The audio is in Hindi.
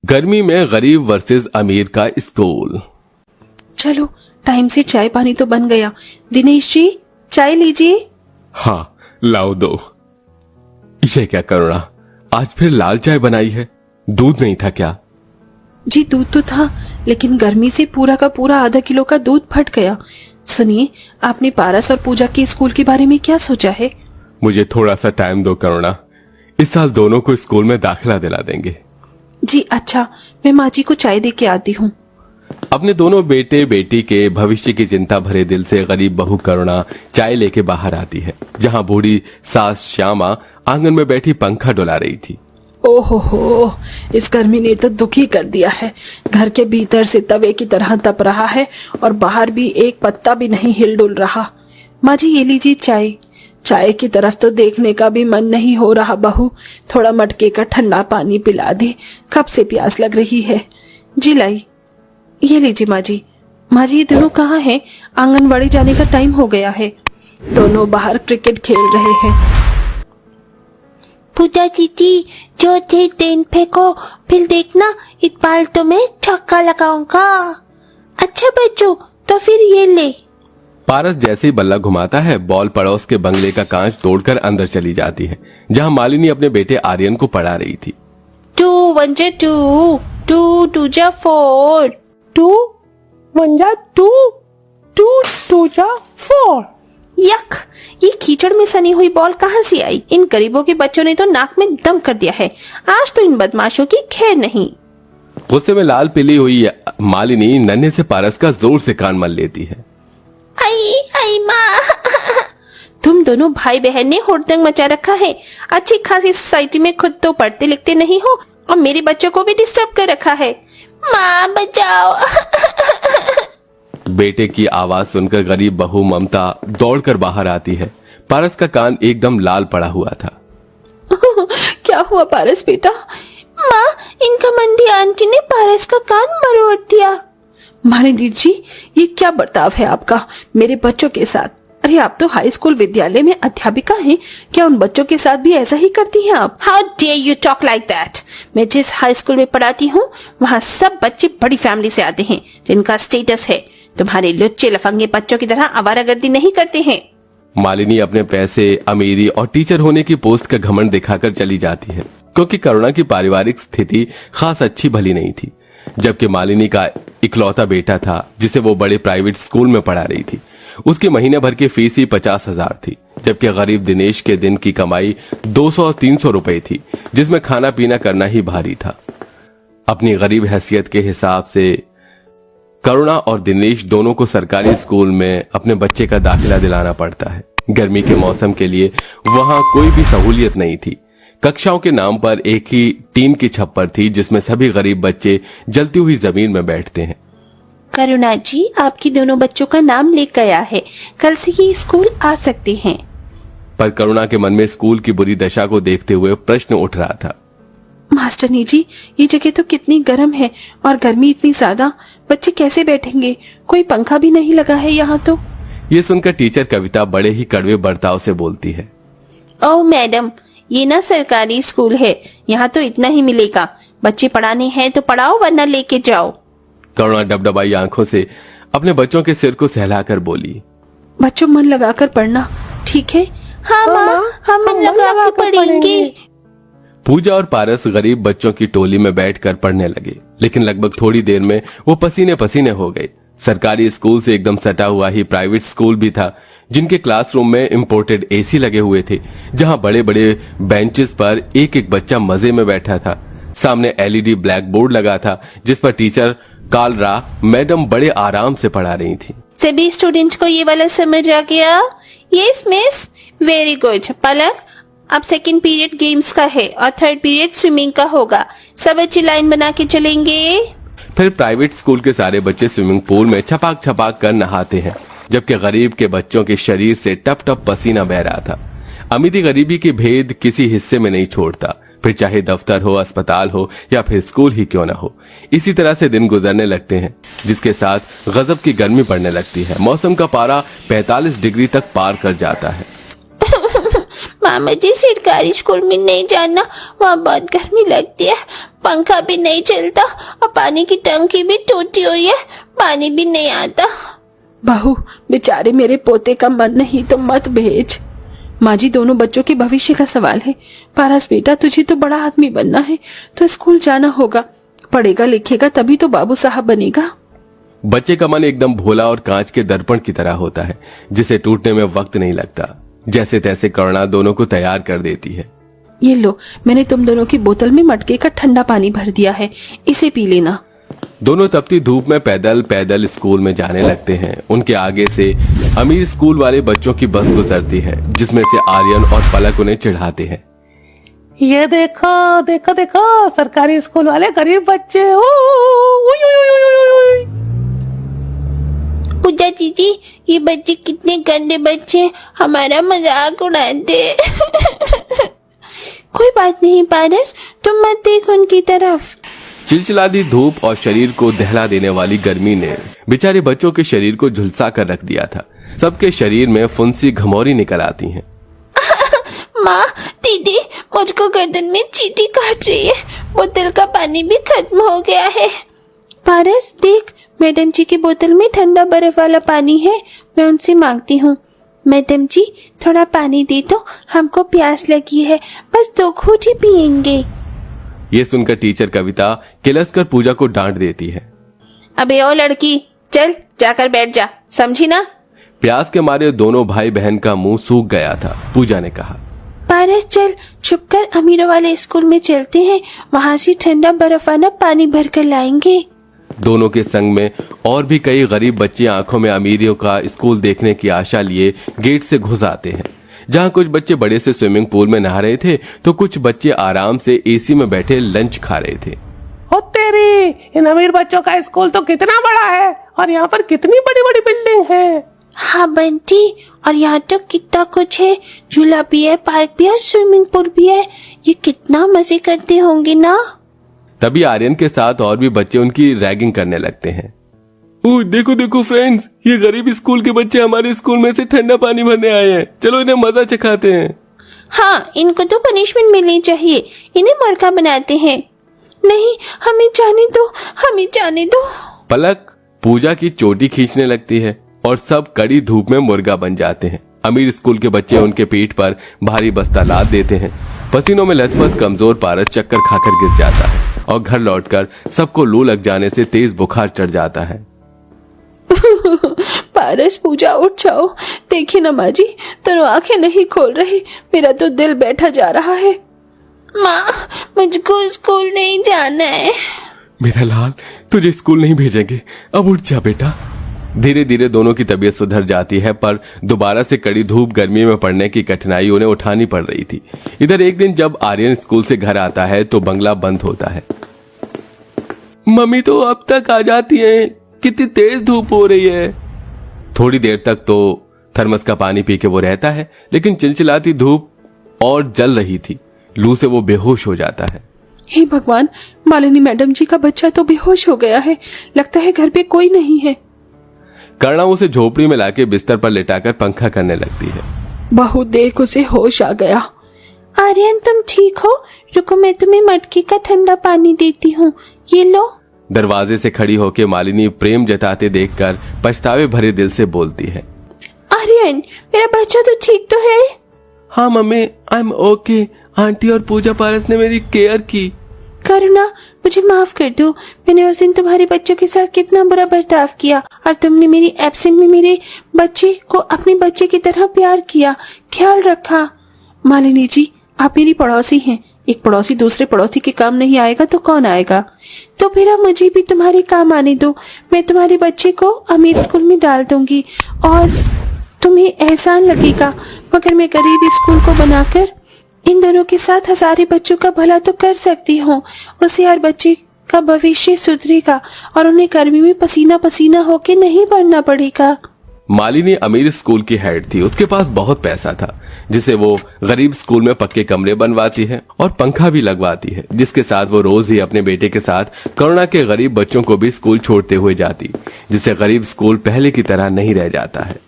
गर्मी में गरीब वर्सेस अमीर का स्कूल। चलो टाइम से चाय पानी तो बन गया। दिनेश जी चाय लीजिए। हाँ लाओ दो। ये क्या करुणा, आज फिर लाल चाय बनाई है? दूध नहीं था क्या? जी दूध तो था, लेकिन गर्मी से पूरा का पूरा आधा किलो का दूध फट गया। सुनिए, आपने पारस और पूजा के स्कूल के बारे में क्या सोचा है? मुझे थोड़ा सा टाइम दो करुणा, इस साल दोनों को स्कूल में दाखिला दिला देंगे। जी अच्छा, मैं माँ जी को चाय दे के आती हूँ। अपने दोनों बेटे बेटी के भविष्य की चिंता भरे दिल से गरीब बहू करुणा चाय लेके बाहर आती है, जहाँ बूढ़ी सास श्यामा आंगन में बैठी पंखा डुला रही थी। ओहो, इस गर्मी ने तो दुखी कर दिया है। घर के भीतर से तवे की तरह तप रहा है और बाहर भी एक पत्ता भी नहीं हिल डुल रहा। माँ जी ये लीजिए चाय। चाय की तरफ तो देखने का भी मन नहीं हो रहा बहू, थोड़ा मटके का ठंडा पानी पिला दे, कब से प्यास लग रही है। जी लाई, ये लीजिए माँ जी। माँ जी ये दोनों कहाँ हैं? आंगनवाड़ी जाने का टाइम हो गया है। दोनों बाहर क्रिकेट खेल रहे हैं। पूजा दीदी जो थे गेंद फेंको, फिर देखना इस बार तो मैं छक्का लगाऊंगा। अच्छा बच्चों, तो फिर ये ले। पारस जैसे ही बल्ला घुमाता है, बॉल पड़ोस के बंगले का कांच तोड़कर अंदर चली जाती है, जहां मालिनी अपने बेटे आर्यन को पढ़ा रही थी। 2 1 जा 2, 2 2 जा 4, 2 1 जा 2, 2 2 जा 4। यक, ये कीचड़ में सनी हुई बॉल कहाँ से आई? इन गरीबों के बच्चों ने तो नाक में दम कर दिया है। आज तो इन बदमाशों की खैर नहीं। गुस्से में लाल पीली हुई मालिनी नन्हे से पारस का जोर से कान मल लेती है। आई आई माँ, तुम दोनों भाई बहन ने हुड़दंग मचा रखा है। अच्छी खासी सोसाइटी में खुद तो पढ़ते लिखते नहीं हो और मेरे बच्चों को भी डिस्टर्ब कर रखा है। माँ बचाओ। बेटे की आवाज सुनकर गरीब बहू ममता दौड़कर बाहर आती है। पारस का कान एकदम लाल पड़ा हुआ था। क्या हुआ पारस बेटा? माँ, इनका मंडी आंटी ने पारस का कान मरोड़ दिया। मालिनी जी ये क्या बर्ताव है आपका मेरे बच्चों के साथ? अरे आप तो हाई स्कूल विद्यालय में अध्यापिका हैं, क्या उन बच्चों के साथ भी ऐसा ही करती हैं आप? How dare you talk like that. मैं जिस हाई स्कूल में पढ़ाती हूँ वहाँ सब बच्चे बड़ी फैमिली से आते हैं, जिनका स्टेटस है। तुम्हारे लुच्चे लफंगे बच्चों की तरह आवारागर्दी नहीं करते हैं। मालिनी अपने पैसे, अमीरी और टीचर होने की पोस्ट का घमंड दिखाकर चली जाती है, क्योंकि करुणा की पारिवारिक स्थिति खास अच्छी भली नहीं थी। जबकि मालिनी का इकलौता बेटा था, जिसे वो बड़े प्राइवेट स्कूल में पढ़ा रही थी। उसकी महीने भर की फीस ही 50,000 थी, जबकि गरीब दिनेश के दिन की कमाई 200-300 रुपए थी, जिसमें खाना पीना करना ही भारी था। अपनी गरीब हैसियत के हिसाब से करुणा और दिनेश दोनों को सरकारी स्कूल में अपने बच्चे का दाखिला दिलाना पड़ता है। गर्मी के मौसम के लिए वहां कोई भी सहूलियत नहीं थी। कक्षाओं के नाम पर एक ही टीन की छप्पर थी, जिसमें सभी गरीब बच्चे जलती हुई जमीन में बैठते हैं। करुणा जी, आपके दोनों बच्चों का नाम लिख गया है, कल से ये स्कूल आ सकते हैं। पर करुणा के मन में स्कूल की बुरी दशा को देखते हुए प्रश्न उठ रहा था। मास्टरनी जी ये जगह तो कितनी गर्म है और गर्मी इतनी ज्यादा, बच्चे कैसे बैठेंगे? कोई पंखा भी नहीं लगा है यहाँ तो। ये सुनकर टीचर कविता बड़े ही कड़वे बर्ताव से बोलती है। ओह मैडम, ये ना सरकारी स्कूल है, यहाँ तो इतना ही मिलेगा। बच्चे पढ़ाने हैं तो पढ़ाओ, वरना लेके जाओ। करुणा डबडबाई आंखों से अपने बच्चों के सिर को सहलाकर बोली। बच्चों मन लगाकर पढ़ना, ठीक है? हाँ माँ, हम मन लगा के पढ़ेंगे। पूजा और पारस गरीब बच्चों की टोली में बैठकर पढ़ने लगे, लेकिन लगभग थोड़ी देर में वो पसीने पसीने हो गए। सरकारी स्कूल से एकदम सटा हुआ ही प्राइवेट स्कूल भी था, जिनके क्लासरूम में इंपोर्टेड एसी लगे हुए थे, जहां बड़े बड़े बेंचेस पर एक एक बच्चा मजे में बैठा था। सामने एलईडी ब्लैक बोर्ड लगा था, जिस पर टीचर कालरा मैडम बड़े आराम से पढ़ा रही थी। सभी स्टूडेंट्स को ये वाला समझ आ गया? Yes miss, very good. Palak, अब सेकंड पीरियड गेम्स का है और थर्ड पीरियड स्विमिंग का होगा। सब अच्छी लाइन बना के चलेंगे। फिर प्राइवेट स्कूल के सारे बच्चे स्विमिंग पूल में छपाक छपाक कर नहाते हैं, जबकि गरीब के बच्चों के शरीर से टप टप पसीना बह रहा था। अमीरी गरीबी के भेद किसी हिस्से में नहीं छोड़ता, फिर चाहे दफ्तर हो, अस्पताल हो या फिर स्कूल ही क्यों ना हो। इसी तरह से दिन गुजरने लगते हैं, जिसके साथ गजब की गर्मी पड़ने लगती है। मौसम का पारा 45 डिग्री तक पार कर जाता है। माँ मुझे सरकारी स्कूल में नहीं जाना, वहाँ बहुत गर्मी लगती है, पंखा भी नहीं चलता और पानी की टंकी भी टूटी हुई है, पानी भी नहीं आता। बहू, बेचारे मेरे पोते का मन नहीं तो मत भेज। माँ जी, दोनों बच्चों के भविष्य का सवाल है। पारस बेटा, तुझे तो बड़ा आदमी बनना है तो स्कूल जाना होगा, पढ़ेगा लिखेगा तभी तो बाबू साहब बनेगा। बच्चे का मन एकदम भोला और कांच के दर्पण की तरह होता है, जिसे टूटने में वक्त नहीं लगता। जैसे तैसे करुणा दोनों को तैयार कर देती है। ये लो, मैंने तुम दोनों की बोतल में मटके का ठंडा पानी भर दिया है, इसे पी लेना। दोनों तपती धूप में पैदल पैदल स्कूल में जाने लगते हैं। उनके आगे से अमीर स्कूल वाले बच्चों की बस गुजरती है, जिसमें से आर्यन और पलक उन्हें चिढ़ाते हैं। ये देखो देखो देखो, सरकारी स्कूल वाले गरीब बच्चे। पूजा दीदी, ये बच्चे कितने गंदे बच्चे हैं, हमारा मजाक उड़ाते। कोई बात नहीं पारस, तुम मत देख उनकी तरफ। चिलचिलाती धूप और शरीर को दहला देने वाली गर्मी ने बेचारे बच्चों के शरीर को झुलसा कर रख दिया था। सबके शरीर में फुंसी घमौरी निकल आती हैं। माँ, दीदी, मुझको गर्दन में चींटी काट रही है, बोतल का पानी भी खत्म हो गया है। पारस देख, मैडम जी की बोतल में ठंडा बर्फ वाला पानी है, मैं उनसे मांगती हूँ। मैडम जी, थोड़ा पानी दे दो, हमको प्यास लगी है, बस 2 घूंट ही पिएंगे। ये सुनकर टीचर कविता किलसकर पूजा को डांट देती है। अबे ओ लड़की, चल जाकर बैठ जा, समझी ना। प्यास के मारे दोनों भाई बहन का मुंह सूख गया था। पूजा ने कहा, पारस चल, छुपकर अमीरों वाले स्कूल में चलते हैं, वहाँ से ठंडा बर्फ वाला पानी भर कर लाएंगे। दोनों के संग में और भी कई गरीब बच्चे आंखों में अमीरियों का स्कूल देखने की आशा लिए गेट से घुस आते हैं। जहां कुछ बच्चे बड़े से स्विमिंग पूल में नहा रहे थे तो कुछ बच्चे आराम से एसी में बैठे लंच खा रहे थे। ओ तेरी, इन अमीर बच्चों का स्कूल तो कितना बड़ा है और यहाँ पर कितनी बड़ी बड़ी बिल्डिंग है। हाँ बंटी, और यहाँ तो कितना कुछ है, झूला भी है, पार्क भी है, स्विमिंग पूल भी है। ये कितना मजे करते होंगे ना। तभी आर्यन के साथ और भी बच्चे उनकी रैगिंग करने लगते हैं। ओह देखो देखो फ्रेंड्स, ये गरीब स्कूल के बच्चे हमारे स्कूल में से ठंडा पानी भरने आए हैं, चलो इन्हें मजा चखाते हैं। हाँ, इनको तो पनिशमेंट मिलनी चाहिए, इन्हें मुर्गा बनाते हैं। नहीं, हमें जाने दो, हमें जाने दो। पलक पूजा की चोटी खींचने लगती है और सब कड़ी धूप में मुर्गा बन जाते हैं। अमीर स्कूल के बच्चे उनके पीठ पर भारी बस्ता लाद देते हैं। पसीनों में लथपथ कमजोर पारस चक्कर खाकर गिर जाता है और घर लौटकर सबको लू लग जाने से तेज बुखार चढ़ जाता है। पारस, पूजा उठ जाओ, देखिए ना माँ जी, दोनों आंखें नहीं खोल रही, मेरा तो दिल बैठा जा रहा है। माँ, मुझको स्कूल नहीं जाना है। मेरा लाल, तुझे स्कूल नहीं भेजेंगे, अब उठ जा बेटा। धीरे धीरे दोनों की तबीयत सुधर जाती है, पर दोबारा से कड़ी धूप गर्मी में पड़ने की कठिनाई उन्हें उठानी पड़ रही थी। इधर एक दिन जब आर्यन स्कूल से घर आता है तो बंगला बंद होता है। मम्मी तो अब तक आ जाती हैं, कितनी तेज धूप हो रही है। थोड़ी देर तक तो थर्मस का पानी पी के वो रहता है, लेकिन चिलचिलाती धूप और जल रही थी। लू से वो बेहोश हो जाता है। हे भगवान, मालिनी मैडम जी का बच्चा तो बेहोश हो गया है, लगता है घर पे कोई नहीं है। करुणा उसे झोपड़ी में लाके बिस्तर पर लेटाकर पंखा करने लगती है। बहू देख, उसे होश आ गया। आर्यन तुम ठीक हो? रुको, मैं तुम्हें मटके का ठंडा पानी देती हूँ, ये लो। दरवाजे से खड़ी होके मालिनी प्रेम जताते देखकर पछतावे भरे दिल से बोलती है, आर्यन, मेरा बच्चा तो ठीक तो है? हाँ mummy, I am okay. Aunty और पूजा पारस ने मेरी केयर की। करुणा, मुझे माफ कर दो, मैंने उस दिन तुम्हारे बच्चों के साथ कितना बुरा बर्ताव किया और तुमने मेरी एब्सेंट में मेरे बच्चे को अपने बच्चे की तरह प्यार किया, ख्याल रखा। मालिनी जी, आप मेरी पड़ोसी हैं, एक पड़ोसी दूसरे पड़ोसी के काम नहीं आएगा तो कौन आएगा? तो फिर अब मुझे भी तुम्हारे काम आने दो, मैं तुम्हारे बच्चे को अमीर स्कूल में डाल दूंगी और तुम्हें एहसान लगेगा, मगर मैं गरीब स्कूल को बनाकर इन दोनों के साथ हजारों बच्चों का भला तो कर सकती हूँ। उससे हर बच्चे का भविष्य सुधरेगा और उन्हें गर्मी में पसीना पसीना होके नहीं पढ़ना पड़ेगा। मालिनी अमीर स्कूल की हेड थी, उसके पास बहुत पैसा था, जिसे वो गरीब स्कूल में पक्के कमरे बनवाती है और पंखा भी लगवाती है, जिसके साथ वो रोज ही अपने बेटे के साथ करुणा के गरीब बच्चों को भी स्कूल छोड़ते हुए जाती, जिससे गरीब स्कूल पहले की तरह नहीं रह जाता है।